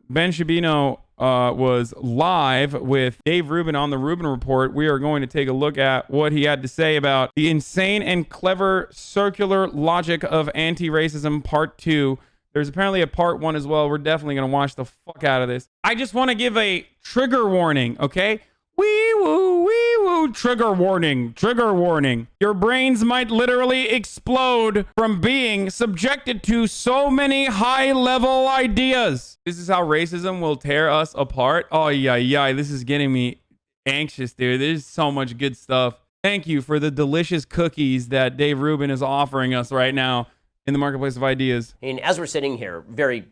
Ben Shapiro was live with Dave Rubin on the Rubin Report. We are going to take a look at what he had to say about the insane and clever circular logic of anti-racism part 2. There's apparently a part 1 as well. We're definitely going to watch the fuck out of this. I just want to give a trigger warning, okay? Wee woo, trigger warning, trigger warning. Your brains might literally explode from being subjected to so many high-level ideas. This is how racism will tear us apart. Oh, yeah, this is getting me anxious, dude. There's so much good stuff. Thank you for the delicious cookies that Dave Rubin is offering us right now in the marketplace of ideas. And as we're sitting here,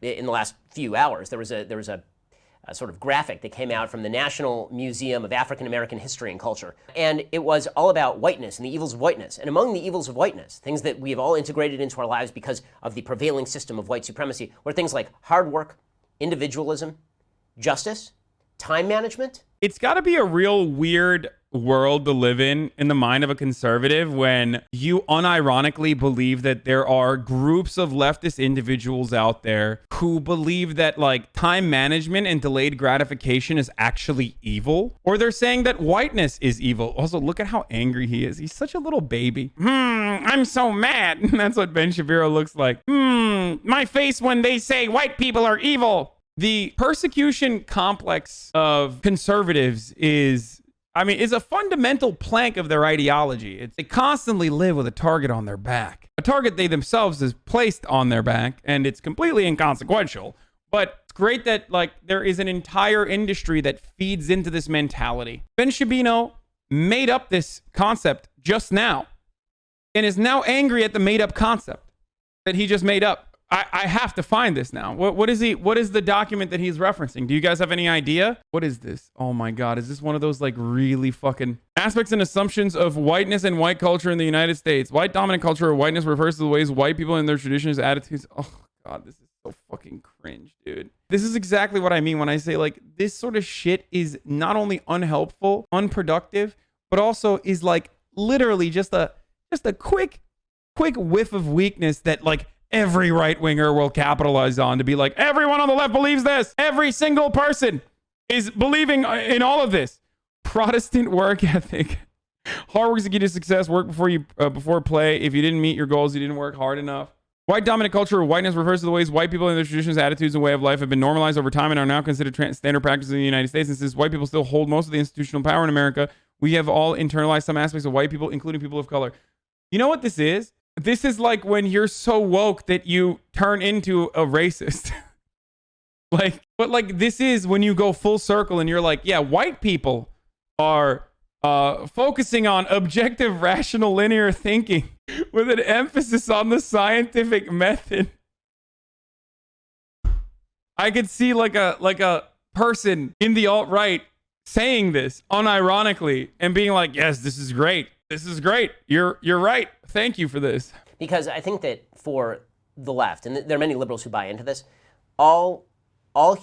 in the last few hours, there was a sort of graphic that came out from the National Museum of African American History and Culture. And it was all about whiteness and the evils of whiteness. And among the evils of whiteness, things that we have all integrated into our lives because of the prevailing system of white supremacy, were things like hard work, individualism, justice, time management. It's got to be a real weird world to live in the mind of a conservative when you unironically believe that there are groups of leftist individuals out there who believe that like time management and delayed gratification is actually evil, or they're saying that whiteness is evil. Also, look at how angry he is. He's such a little baby. I'm so mad. That's what Ben Shapiro looks like. My face when they say white people are evil. The persecution complex of conservatives is a fundamental plank of their ideology. They constantly live with a target on their back. A target they themselves has placed on their back, and it's completely inconsequential. But it's great that like there is an entire industry that feeds into this mentality. Ben Shapiro made up this concept just now and is now angry at the made up concept that he just made up. I have to find this now. What is the document that he's referencing? Do you guys have any idea? What is this? Oh my God. Is this one of those like really fucking aspects and assumptions of whiteness and white culture in the United States? White dominant culture or whiteness refers to the ways white people and their traditions, attitudes. Oh God, this is so fucking cringe, dude. This is exactly what I mean when I say like this sort of shit is not only unhelpful, unproductive, but also is like literally just a quick whiff of weakness that like every right-winger will capitalize on to be like, everyone on the left believes this. Every single person is believing in all of this. Protestant work ethic. Hard work is the key to success. Work before play. If you didn't meet your goals, you didn't work hard enough. White dominant culture or whiteness refers to the ways white people and their traditions, attitudes, and way of life have been normalized over time and are now considered standard practices in the United States. And since white people still hold most of the institutional power in America, we have all internalized some aspects of white people, including people of color. You know what this is? This is like when you're so woke that you turn into a racist. But this is when you go full circle and you're like, yeah, white people are focusing on objective, rational, linear thinking with an emphasis on the scientific method. I could see like a person in the alt-right saying this unironically and being like, yes, this is great. This is great. You're right. Thank you for this. Because I think that for the left, and there are many liberals who buy into this, all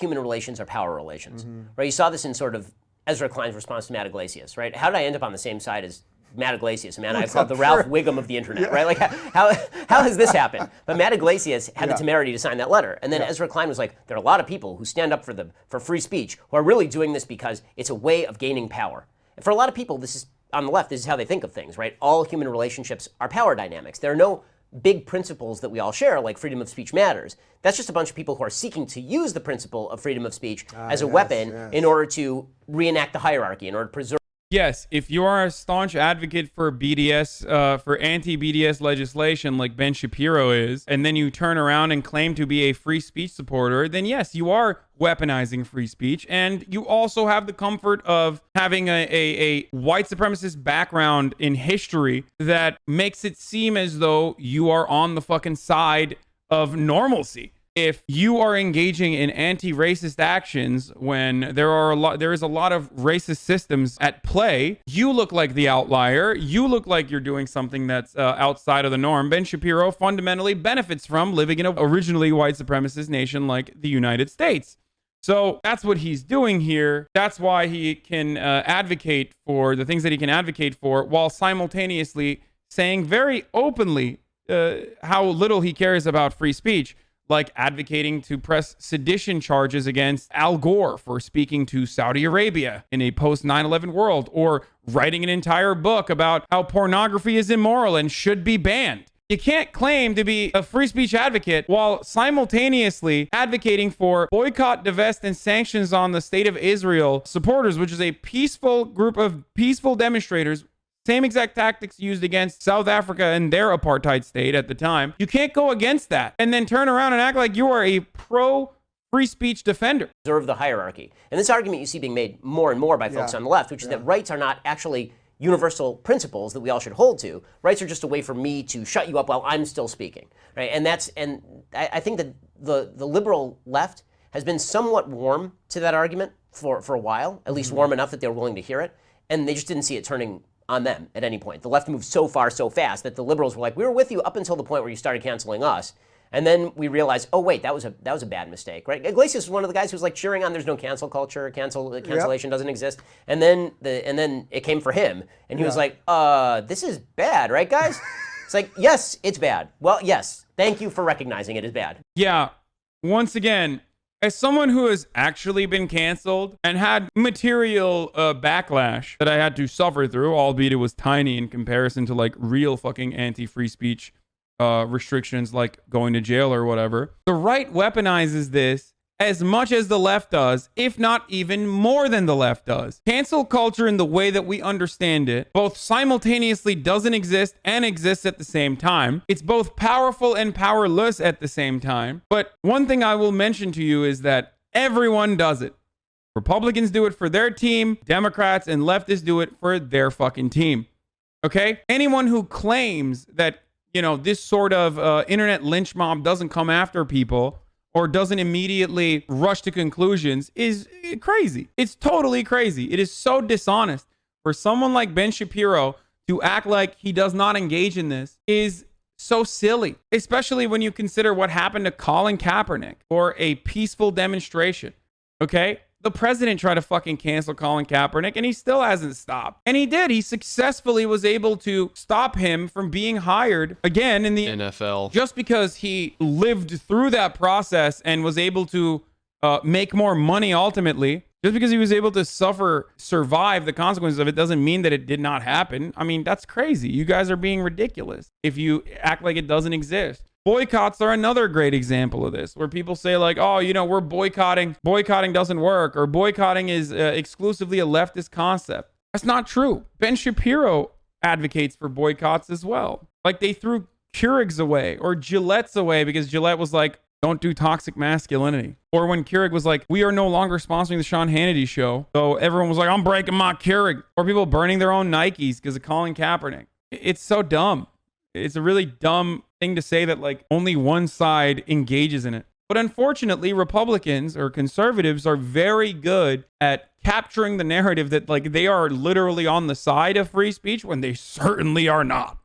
human relations are power relations. Right? You saw this in sort of Ezra Klein's response to Matt Iglesias, right? How did I end up on the same side as Matt Iglesias, a man I called the Ralph Wiggum of the internet, right? Like, how has this happened? But Matt Iglesias had the temerity to sign that letter. And then Ezra Klein was like, there are a lot of people who stand up for free speech who are really doing this because it's a way of gaining power. And for a lot of people, this is, on the left, this is how they think of things, right? All human relationships are power dynamics. There are no big principles that we all share, like freedom of speech matters. That's just a bunch of people who are seeking to use the principle of freedom of speech as a weapon in order to reenact the hierarchy, in order to preserve. Yes, if you are a staunch advocate for BDS, for anti-BDS legislation like Ben Shapiro is, and then you turn around and claim to be a free speech supporter, then yes, you are weaponizing free speech. And you also have the comfort of having a white supremacist background in history that makes it seem as though you are on the fucking side of normalcy. If you are engaging in anti-racist actions when there is a lot of racist systems at play, you look like the outlier. You look like you're doing something that's outside of the norm. Ben Shapiro fundamentally benefits from living in an originally white supremacist nation like the United States. So that's what he's doing here. That's why he can advocate for the things that he can advocate for while simultaneously saying very openly how little he cares about free speech. like advocating to press sedition charges against Al Gore for speaking to Saudi Arabia in a post 9/11 world, or writing an entire book about how pornography is immoral and should be banned. You can't claim to be a free speech advocate while simultaneously advocating for boycott, divest, and sanctions on the State of Israel supporters, which is a peaceful group of peaceful demonstrators. Same exact tactics used against South Africa and their apartheid state at the time. You can't go against that and then turn around and act like you are a pro free speech defender. Observe the hierarchy. And this argument you see being made more and more by folks on the left, which is that rights are not actually universal principles that we all should hold to. Rights are just a way for me to shut you up while I'm still speaking, right? And I think that the liberal left has been somewhat warm to that argument for a while, at least warm enough that they were willing to hear it, and they just didn't see it turning on them at any point. The left moved so far so fast that the liberals were like, we were with you up until the point where you started canceling us. And then we realized, oh wait, that was a bad mistake, right? Iglesias was one of the guys who was like cheering on there's no cancel culture, cancellation doesn't exist. And then it came for him, and he was like, this is bad, right, guys? It's like, yes, it's bad. Well, yes, thank you for recognizing it is bad. Yeah, once again, as someone who has actually been canceled and had material backlash that I had to suffer through, albeit it was tiny in comparison to like real fucking anti-free speech restrictions like going to jail or whatever. The right weaponizes this as much as the left does, if not even more than the left does. Cancel culture in the way that we understand it both simultaneously doesn't exist and exists at the same time. It's both powerful and powerless at the same time. But one thing I will mention to you is that everyone does it. Republicans do it for their team, Democrats and leftists do it for their fucking team. Okay? Anyone who claims that, you know, this sort of internet lynch mob doesn't come after people or doesn't immediately rush to conclusions is crazy. It's totally crazy. It is so dishonest. For someone like Ben Shapiro to act like he does not engage in this is so silly, especially when you consider what happened to Colin Kaepernick or a peaceful demonstration. Okay? The president tried to fucking cancel Colin Kaepernick and he still hasn't stopped. And he did. He successfully was able to stop him from being hired again in the NFL. Just because he lived through that process and was able to make more money ultimately. Just because he was able to survive the consequences of it doesn't mean that it did not happen. I mean, that's crazy. You guys are being ridiculous if you act like it doesn't exist. Boycotts are another great example of this, where people say like, oh, you know, we're boycotting. Boycotting doesn't work, or boycotting is exclusively a leftist concept. That's not true. Ben Shapiro advocates for boycotts as well. Like they threw Keurigs away or Gillette's away because Gillette was like, don't do toxic masculinity. Or when Keurig was like, we are no longer sponsoring the Sean Hannity show. So everyone was like, I'm breaking my Keurig. Or people burning their own Nikes because of Colin Kaepernick. It's so dumb. It's a really dumb thing to say that like only one side engages in it. But unfortunately, Republicans or conservatives are very good at capturing the narrative that like they are literally on the side of free speech when they certainly are not.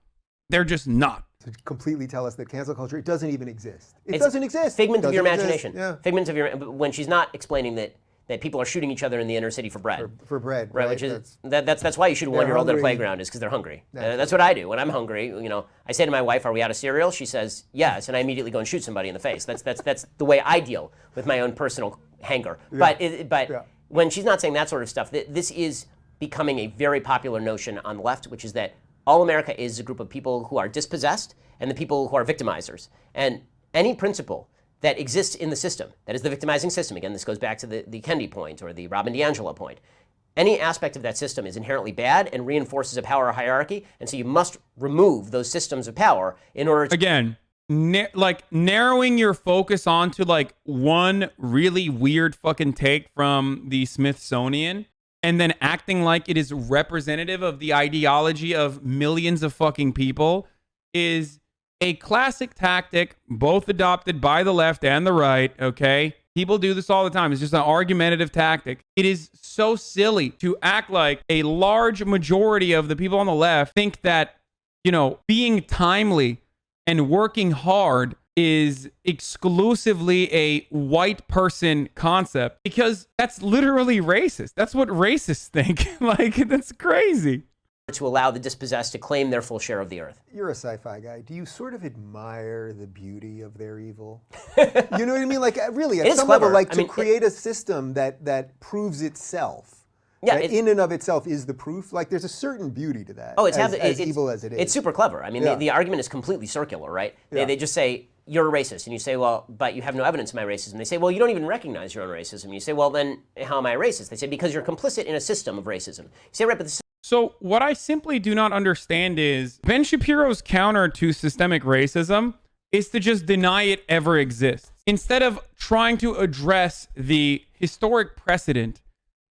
They're just not. To completely tell us that cancel culture, it doesn't even exist. It doesn't exist. Figment of your imagination. Yeah. Figment of your, when she's not explaining that people are shooting each other in the inner city for bread. For bread, right? Which is that's why you shoot a 1-year-old at a playground, is because they're hungry. That's what I do when I'm hungry. You know, I say to my wife, "Are we out of cereal?" She says, "Yes," and I immediately go and shoot somebody in the face. That's the way I deal with my own personal hanger. Yeah. But when she's not saying that sort of stuff, this is becoming a very popular notion on the left, which is that all America is a group of people who are dispossessed and the people who are victimizers. And any principle that exists in the system, that is the victimizing system, again, this goes back to the Kendi point or the Robin DiAngelo point, any aspect of that system is inherently bad and reinforces a power hierarchy, and so you must remove those systems of power in order to... Again, like narrowing your focus onto like one really weird fucking take from the Smithsonian and then acting like it is representative of the ideology of millions of fucking people is a classic tactic, both adopted by the left and the right, okay? People do this all the time. It's just an argumentative tactic. It is so silly to act like a large majority of the people on the left think that, you know, being timely and working hard is exclusively a white person concept, because that's literally racist. That's what racists think. Like, that's crazy. to allow the dispossessed to claim their full share of the earth. You're a sci-fi guy. Do you sort of admire the beauty of their evil? You know what I mean? Like, really, at some level, like, to create a system that proves itself. Yeah, that in and of itself is the proof. Like, there's a certain beauty to that. Oh, it's as evil as it is. It's super clever. I mean, the argument is completely circular, right? They just say, you're a racist. And you say, well, but you have no evidence of my racism. They say, well, you don't even recognize your own racism. You say, well, then how am I a racist? They say, because you're complicit in a system of racism. You say, right, but the So what I simply do not understand is Ben Shapiro's counter to systemic racism is to just deny it ever exists. Instead of trying to address the historic precedent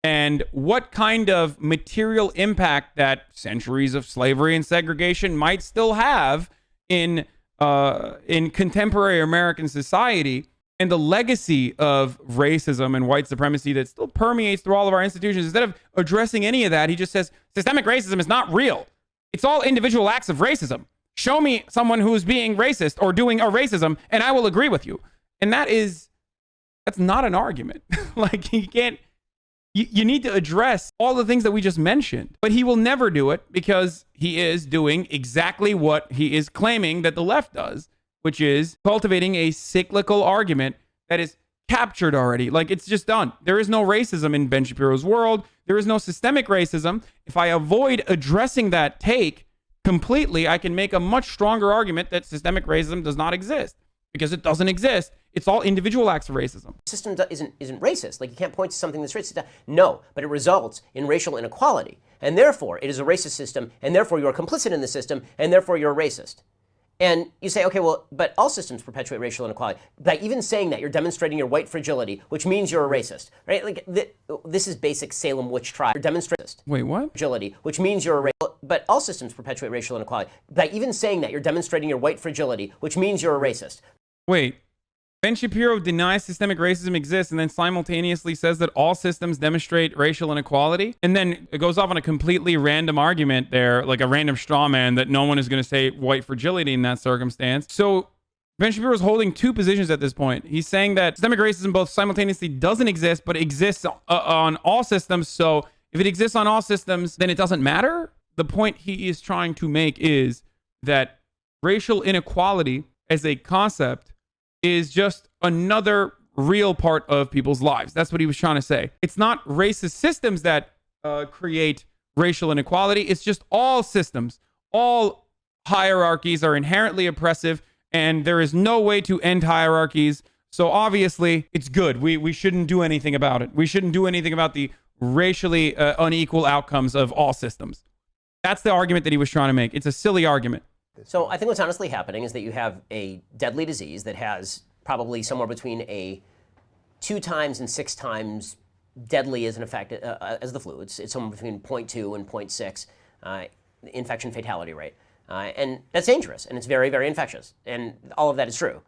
and what kind of material impact that centuries of slavery and segregation might still have in contemporary American society, and the legacy of racism and white supremacy that still permeates through all of our institutions, instead of addressing any of that, he just says, systemic racism is not real. It's all individual acts of racism. Show me someone who's being racist or doing a racism, and I will agree with you. And that's not an argument. Like, you can't, you need to address all the things that we just mentioned, but he will never do it because he is doing exactly what he is claiming that the left does, which is cultivating a cyclical argument that is captured already. Like, it's just done. There is no racism in Ben Shapiro's world. There is no systemic racism. If I avoid addressing that take completely, I can make a much stronger argument that systemic racism does not exist, because it doesn't exist. It's all individual acts of racism. system isn't racist. Like, you can't point to something that's racist. No, but it results in racial inequality. And therefore, it is a racist system, and therefore you're complicit in the system, and therefore you're a racist. And you say, okay, well, but all systems perpetuate racial inequality. By even saying that, you're demonstrating your white fragility, which means you're a racist, right? Like, this is basic Salem witch trial. You're demonstrating Wait, what? fragility, which means you're a racist. But all systems perpetuate racial inequality. By even saying that, you're demonstrating your white fragility, which means you're a racist. Wait. Ben Shapiro denies systemic racism exists and then simultaneously says that all systems demonstrate racial inequality. And then it goes off on a completely random argument there, like a random straw man, that no one is going to say white fragility in that circumstance. So Ben Shapiro is holding two positions at this point. He's saying that systemic racism both simultaneously doesn't exist, but exists on all systems. So if it exists on all systems, then it doesn't matter. The point he is trying to make is that racial inequality as a concept is just another real part of people's lives. That's what he was trying to say. It's not racist systems that create racial inequality. It's just all systems. All hierarchies are inherently oppressive, and there is no way to end hierarchies. So obviously, it's good. We shouldn't do anything about it. We shouldn't do anything about the racially unequal outcomes of all systems. That's the argument that he was trying to make. It's a silly argument. So I think what's honestly happening is that you have a deadly disease that has probably somewhere between a 2 times and 6 times deadly as an effect as the flu. It's somewhere between 0.2 and 0.6 infection fatality rate. And that's dangerous, and it's very, very infectious. And all of that is true.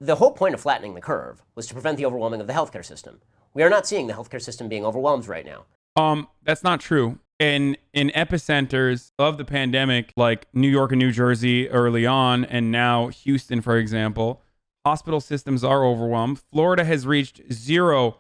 The whole point of flattening the curve was to prevent the overwhelming of the healthcare system. We are not seeing the healthcare system being overwhelmed right now. That's not true. In epicenters of the pandemic, like New York and New Jersey early on, and now Houston, for example, hospital systems are overwhelmed. Florida has reached 0%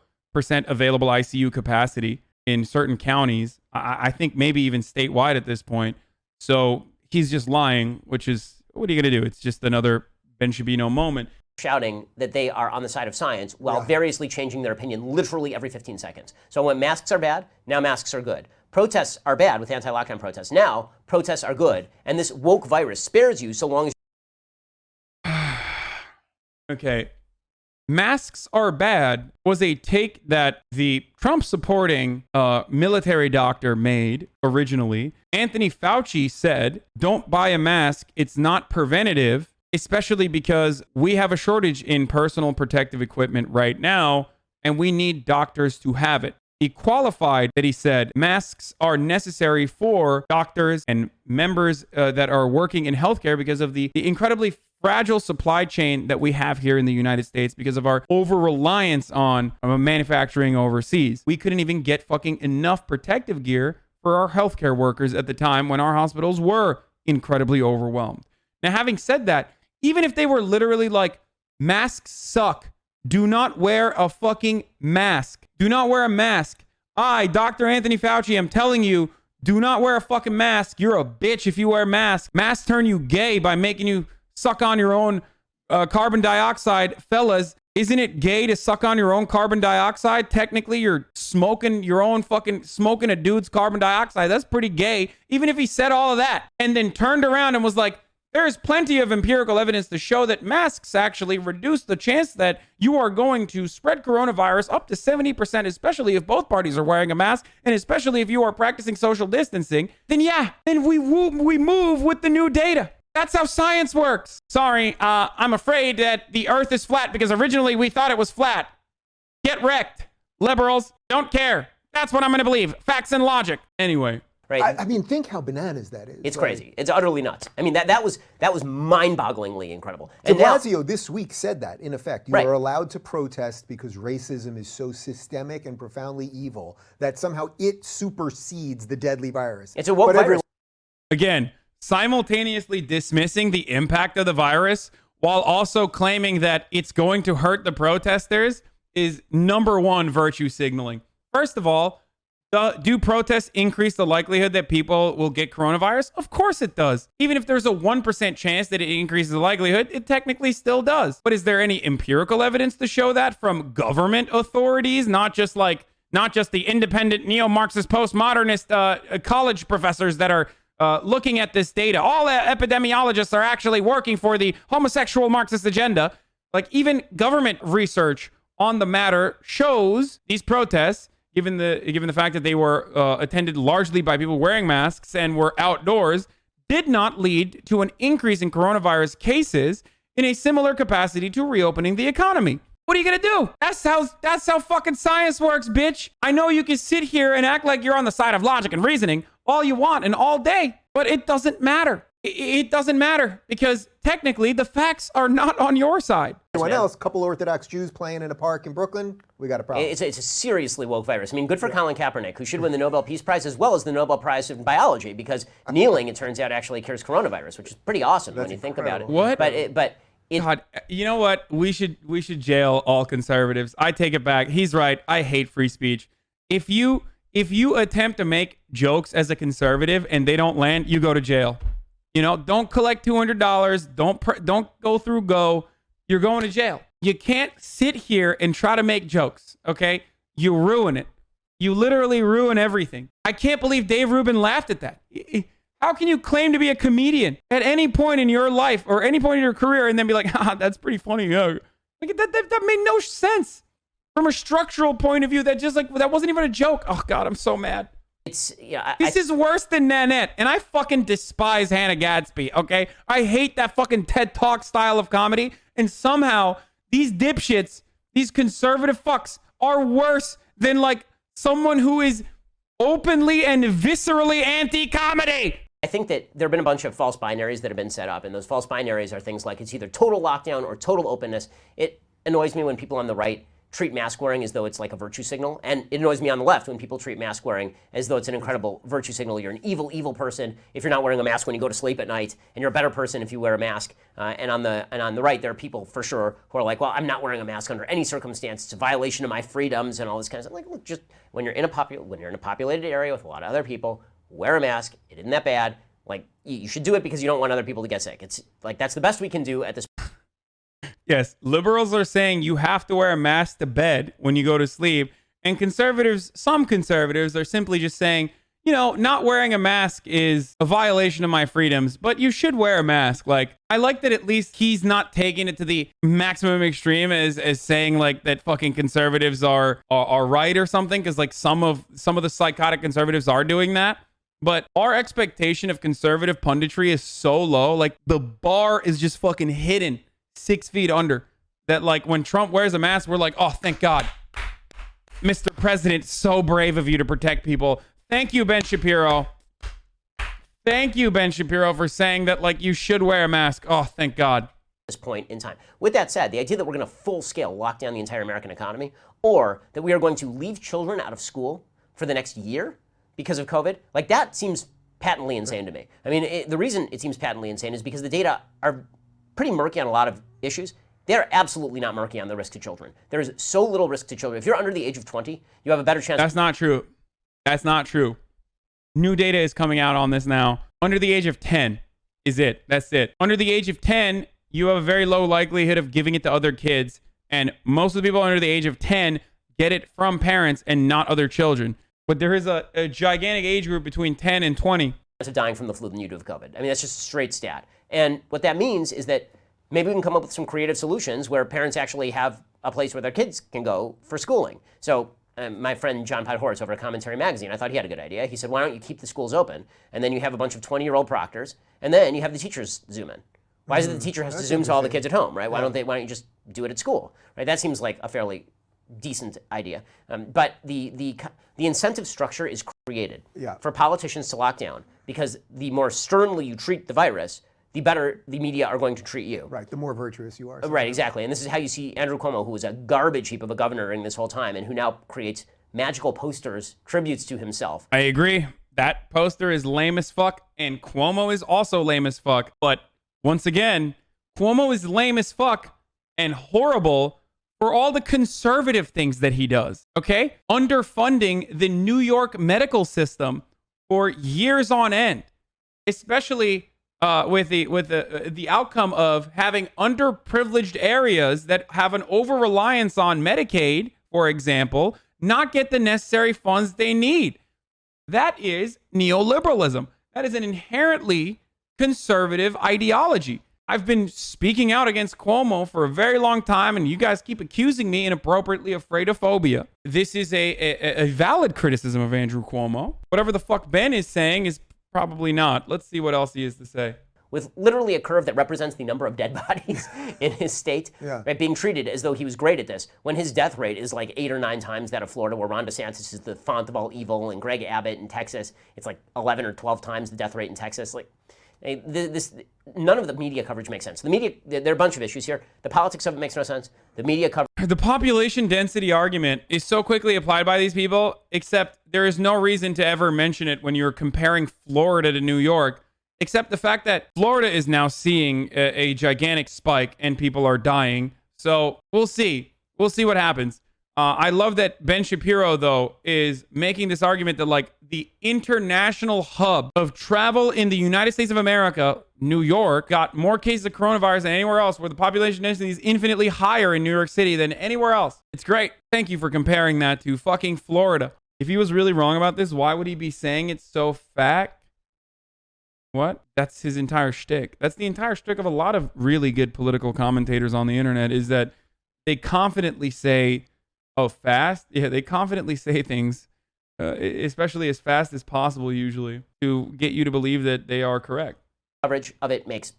available ICU capacity in certain counties. I think maybe even statewide at this point. So he's just lying, which is, what are you going to do? It's just another Ben Shapiro moment. Shouting that they are on the side of science while variously changing their opinion literally every 15 seconds. So when masks are bad, now masks are good. Protests are bad with anti-lockdown protests. Now protests are good. And this woke virus spares you so long as... Okay. Masks are bad was a take that the Trump-supporting military doctor made originally. Anthony Fauci said, don't buy a mask. It's not preventative, especially because we have a shortage in personal protective equipment right now, and we need doctors to have it. He qualified that he said masks are necessary for doctors and members that are working in healthcare because of the incredibly fragile supply chain that we have here in the United States because of our over-reliance on manufacturing overseas. We couldn't even get fucking enough protective gear for our healthcare workers at the time when our hospitals were incredibly overwhelmed. Now, having said that, even if they were literally like, masks suck, do not wear a fucking mask. Do not wear a mask. I, Dr. Anthony Fauci, am telling you, Do not wear a fucking mask. You're a bitch if you wear a mask. Masks turn you gay by making you suck on your own carbon dioxide. Fellas, isn't it gay to suck on your own carbon dioxide? Technically, you're smoking your own smoking a dude's carbon dioxide. That's pretty gay. Even if he said all of that and then turned around and was like, there's plenty of empirical evidence to show that masks actually reduce the chance that you are going to spread coronavirus up to 70%, especially if both parties are wearing a mask, and especially if you are practicing social distancing, then we move with the new data. That's how science works. Sorry, I'm afraid that the earth is flat because originally we thought it was flat. Get wrecked. Liberals don't care. That's what I'm going to believe. Facts and logic. Anyway. Right. I mean, think how bananas that is. It's crazy. It's utterly nuts. I mean, that was mind-bogglingly incredible. De Blasio this week said that, in effect. You are allowed to protest because racism is so systemic and profoundly evil that somehow it supersedes the deadly virus. It's a woke virus. Again, simultaneously dismissing the impact of the virus while also claiming that it's going to hurt the protesters is number one virtue signaling. First of all, do protests increase the likelihood that people will get coronavirus? Of course it does. Even if there's a 1% chance that it increases the likelihood, it technically still does. But is there any empirical evidence to show that from government authorities, not just the independent neo-Marxist postmodernist college professors that are looking at this data? All epidemiologists are actually working for the homosexual Marxist agenda. Like, even government research on the matter shows these protests, given the fact that they were attended largely by people wearing masks and were outdoors, did not lead to an increase in coronavirus cases in a similar capacity to reopening the economy. What are you gonna do? That's how fucking science works, bitch. I know you can sit here and act like you're on the side of logic and reasoning all you want and all day, but it doesn't matter. It doesn't matter because technically the facts are not on your side. Anyone else? Couple Orthodox Jews playing in a park in Brooklyn. We got a problem. It's a seriously woke virus. I mean, good for Colin Kaepernick, who should win the Nobel Peace Prize as well as the Nobel Prize in biology, because kneeling, it turns out, actually cures coronavirus, which is pretty awesome when you think about it. What? But God, you know what? We should jail all conservatives. I take it back. He's right. I hate free speech. If you attempt to make jokes as a conservative and they don't land, you go to jail. You know, don't collect $200. Don't go through Go. You're going to jail. You can't sit here and try to make jokes, okay? You ruin it. You literally ruin everything. I can't believe Dave Rubin laughed at that. How can you claim to be a comedian at any point in your life or any point in your career and then be like, that's pretty funny. Like, that made no sense. From a structural point of view, that wasn't even a joke. Oh, God, I'm so mad. This is worse than Nanette, and I fucking despise Hannah Gadsby, okay? I hate that fucking TED Talk style of comedy, and somehow these dipshits, these conservative fucks, are worse than, like, someone who is openly and viscerally anti-comedy. I think that there have been a bunch of false binaries that have been set up, and those false binaries are things like it's either total lockdown or total openness. It annoys me when people on the right treat mask wearing as though it's like a virtue signal. And it annoys me on the left when people treat mask wearing as though it's an incredible virtue signal. You're an evil, evil person if you're not wearing a mask when you go to sleep at night, and you're a better person if you wear a mask. And on the right, there are people for sure who are like, well, I'm not wearing a mask under any circumstance. It's a violation of my freedoms and all this kind of stuff. Like, look, just when you're in a populated area with a lot of other people, wear a mask. It isn't that bad. Like, you should do it because you don't want other people to get sick. It's like, that's the best we can do at this point. Yes, liberals are saying you have to wear a mask to bed when you go to sleep. And some conservatives are simply just saying, you know, not wearing a mask is a violation of my freedoms, but you should wear a mask. Like, I like that at least he's not taking it to the maximum extreme as saying like that fucking conservatives are right or something. Cause like some of the psychotic conservatives are doing that. But our expectation of conservative punditry is so low. Like the bar is just fucking hidden 6 feet under that. Like when Trump wears a mask, we're like, oh, thank God. Mr. President, so brave of you to protect people. Thank you, Ben Shapiro. Thank you, Ben Shapiro, for saying that like you should wear a mask. Oh, thank God. This point in time. With that said, the idea that we're going to full scale lock down the entire American economy, or that we are going to leave children out of school for the next year because of COVID, like that seems patently insane to me. I mean, the reason it seems patently insane is because the data are pretty murky on a lot of issues. They're absolutely not murky on the risk to children. There is so little risk to children. If you're under the age of 20, you have a better chance. That's not true. That's not true. New data is coming out on this now. Under the age of 10 is it. That's it. Under the age of 10, you have a very low likelihood of giving it to other kids. And most of the people under the age of 10 get it from parents and not other children. But there is a gigantic age group between 10 and 20. Of dying from the flu than you do of COVID. I mean, that's just a straight stat. And what that means is that maybe we can come up with some creative solutions where parents actually have a place where their kids can go for schooling. So my friend John Podhoretz over at Commentary Magazine, I thought he had a good idea. He said, why don't you keep the schools open, and then you have a bunch of 20-year-old proctors, and then you have the teachers Zoom in. Why is it the teacher has to Zoom to all the kids at home, right? Why don't you just do it at school, right? That seems like a fairly decent idea. But the incentive structure is created for politicians to lock down, because the more sternly you treat the virus, the better the media are going to treat you. Right, the more virtuous you are. Right, exactly. And this is how you see Andrew Cuomo, who was a garbage heap of a governor during this whole time, and who now creates magical posters, tributes to himself. I agree. That poster is lame as fuck, and Cuomo is also lame as fuck. But once again, Cuomo is lame as fuck and horrible for all the conservative things that he does, okay? Underfunding the New York medical system for years on end, especially with the outcome of having underprivileged areas that have an over-reliance on Medicaid, for example, not get the necessary funds they need. That is neoliberalism. That is an inherently conservative ideology. I've been speaking out against Cuomo for a very long time, and you guys keep accusing me inappropriately of fraidophobia. This is a valid criticism of Andrew Cuomo. Whatever the fuck Ben is saying is probably not. Let's see what else he has to say. With literally a curve that represents the number of dead bodies in his state, right, being treated as though he was great at this, when his death rate is like 8 or 9 times that of Florida, where Ron DeSantis is the font of all evil, and Greg Abbott in Texas, it's like 11 or 12 times the death rate in Texas. Like, none of the media coverage makes sense. The media, there are a bunch of issues here. The politics of it makes no sense. The media coverage. The population density argument is so quickly applied by these people, except there is no reason to ever mention it when you're comparing Florida to New York, except the fact that Florida is now seeing a gigantic spike and people are dying. So we'll see. We'll see what happens. I love that Ben Shapiro, though, is making this argument that, like, the international hub of travel in the United States of America, New York, got more cases of coronavirus than anywhere else, where the population density is infinitely higher in New York City than anywhere else. It's great. Thank you for comparing that to fucking Florida. If he was really wrong about this, why would he be saying it's so fact? What? That's his entire shtick. That's the entire shtick of a lot of really good political commentators on the internet, is that they confidently say, oh, fast? Yeah, they confidently say things, especially as fast as possible, usually, to get you to believe that they are correct. Coverage of it makes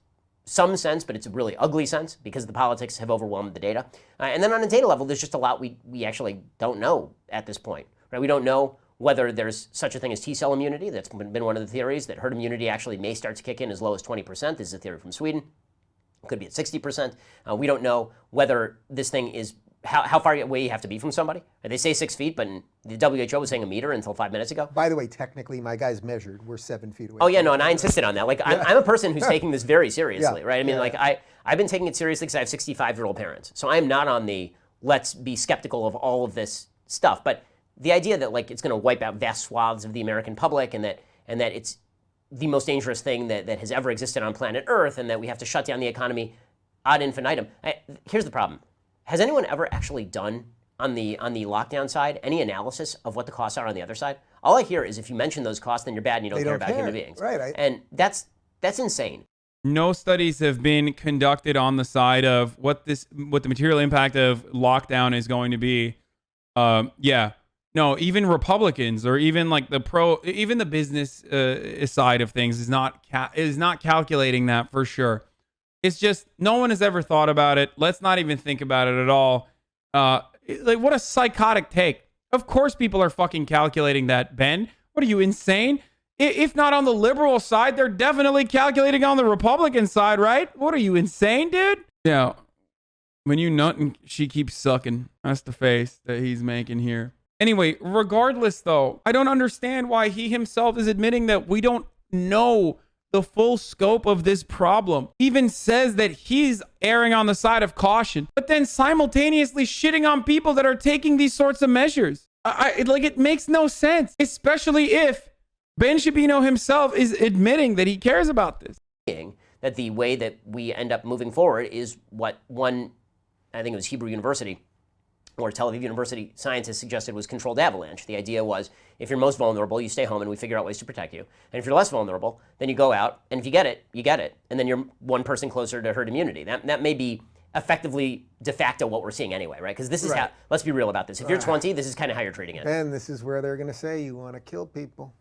some sense, but it's a really ugly sense because the politics have overwhelmed the data. And then on a data level, there's just a lot we actually don't know at this point. Right? We don't know whether there's such a thing as T-cell immunity. That's been one of the theories, that herd immunity actually may start to kick in as low as 20%. This is a theory from Sweden. It could be at 60%. We don't know whether this thing is how far away you have to be from somebody. They say 6 feet, but the WHO was saying a meter until 5 minutes ago. By the way, technically, my guys measured. We're 7 feet away. Oh, yeah, no, and I insisted on that. Like, I'm a person who's taking this very seriously, right? I mean, I've been taking it seriously because I have 65-year-old parents. So I am not on the let's be skeptical of all of this stuff. But the idea that, like, it's going to wipe out vast swaths of the American public, and that it's the most dangerous thing that has ever existed on planet Earth, and that we have to shut down the economy ad infinitum. Here's the problem. Has anyone ever actually done, on the lockdown side, any analysis of what the costs are on the other side? All I hear is if you mention those costs, then you're bad and you don't care about human beings. Right. And that's insane. No studies have been conducted on the side of what the material impact of lockdown is going to be. No, even Republicans, or even like even the business side of things is not calculating that for sure. It's just no one has ever thought about it. Let's not even think about it at all. Like, what a psychotic take. Of course people are fucking calculating that, Ben. What are you, insane? If not on the liberal side, they're definitely calculating on the Republican side, right? What are you, insane, dude? Yeah. When you nut and she keeps sucking. That's the face that he's making here. Anyway, regardless, though, I don't understand why he himself is admitting that we don't know the full scope of this problem. He even says that he's erring on the side of caution, but then simultaneously shitting on people that are taking these sorts of measures. It makes no sense, especially if Ben Shapiro himself is admitting that he cares about this. That the way that we end up moving forward is what one, I think it was Hebrew University or Tel Aviv University scientists suggested was controlled avalanche. The idea was if you're most vulnerable, you stay home and we figure out ways to protect you. And if you're less vulnerable, then you go out, and if you get it, you get it. And then you're one person closer to herd immunity. That may be effectively de facto what we're seeing anyway, right? Because this is how, let's be real about this. If you're 20, this is kind of how you're treating it. And this is where they're going to say you want to kill people.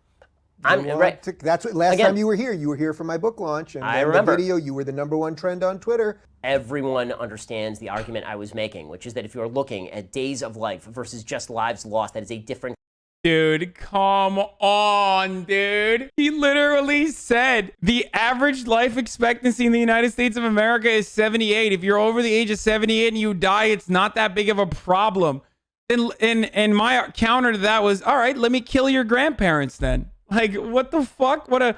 That's what last time you were here for my book launch, and I remember the video. You were the #1 trend on Twitter. Everyone understands the argument I was making, which is that if you're looking at days of life versus just lives lost, that is a different. Dude, come on, dude. He literally said the average life expectancy in the United States of America is 78. If you're over the age of 78 and you die, it's not that big of a problem. And my counter to that was, all right, let me kill your grandparents then. Like, what the fuck? What a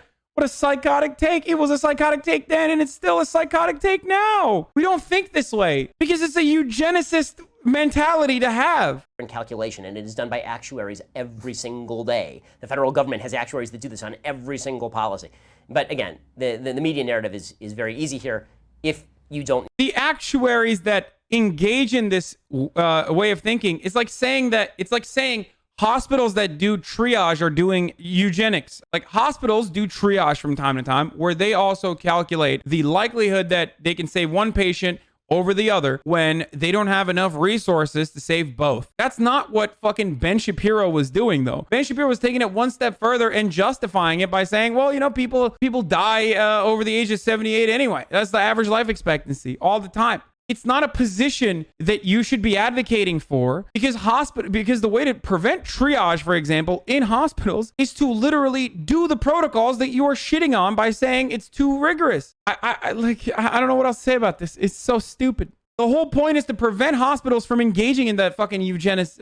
psychotic take. It was a psychotic take then, and it's still a psychotic take now. We don't think this way because it's a eugenicist mentality to have. Calculation, and it is done by actuaries every single day. The federal government has actuaries that do this on every single policy. But again, the media narrative is very easy here. If you don't, the actuaries that engage in this way of thinking, it's like saying hospitals that do triage are doing eugenics. Like, hospitals do triage from time to time, where they also calculate the likelihood that they can save one patient over the other when they don't have enough resources to save both. That's not what fucking Ben Shapiro was doing, though. Ben Shapiro was taking it one step further and justifying it by saying, well, you know, people die over the age of 78 anyway. That's the average life expectancy all the time. It's not a position that you should be advocating for, because the way to prevent triage, for example, in hospitals is to literally do the protocols that you are shitting on by saying it's too rigorous. I don't know what else to say about this. It's so stupid. The whole point is to prevent hospitals from engaging in that fucking eugenics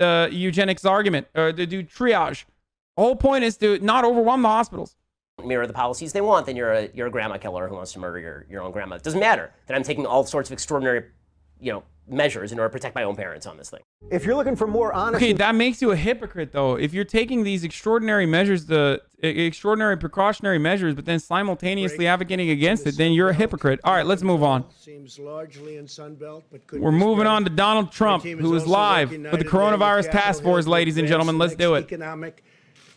argument, or to do triage. The whole point is to not overwhelm the hospitals. Mirror the policies they want, then you're a grandma killer who wants to murder your own grandma. It doesn't matter that I'm taking all sorts of extraordinary, measures in order to protect my own parents on this thing. If you're looking for more honest, okay, that makes you a hypocrite, though. If you're taking these extraordinary measures, extraordinary precautionary measures, but then simultaneously advocating against it, then you're a hypocrite. All right, let's move on. Seems largely in Sunbelt, but we're moving on to Donald Trump, who is live with the coronavirus task force, ladies and gentlemen. Let's do it. Economic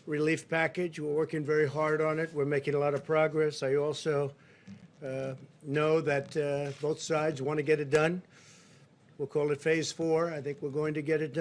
relief package. We're working very hard on it. We're making a lot of progress. I also know that both sides want to get it done. We'll call it phase 4. I think we're going to get it done.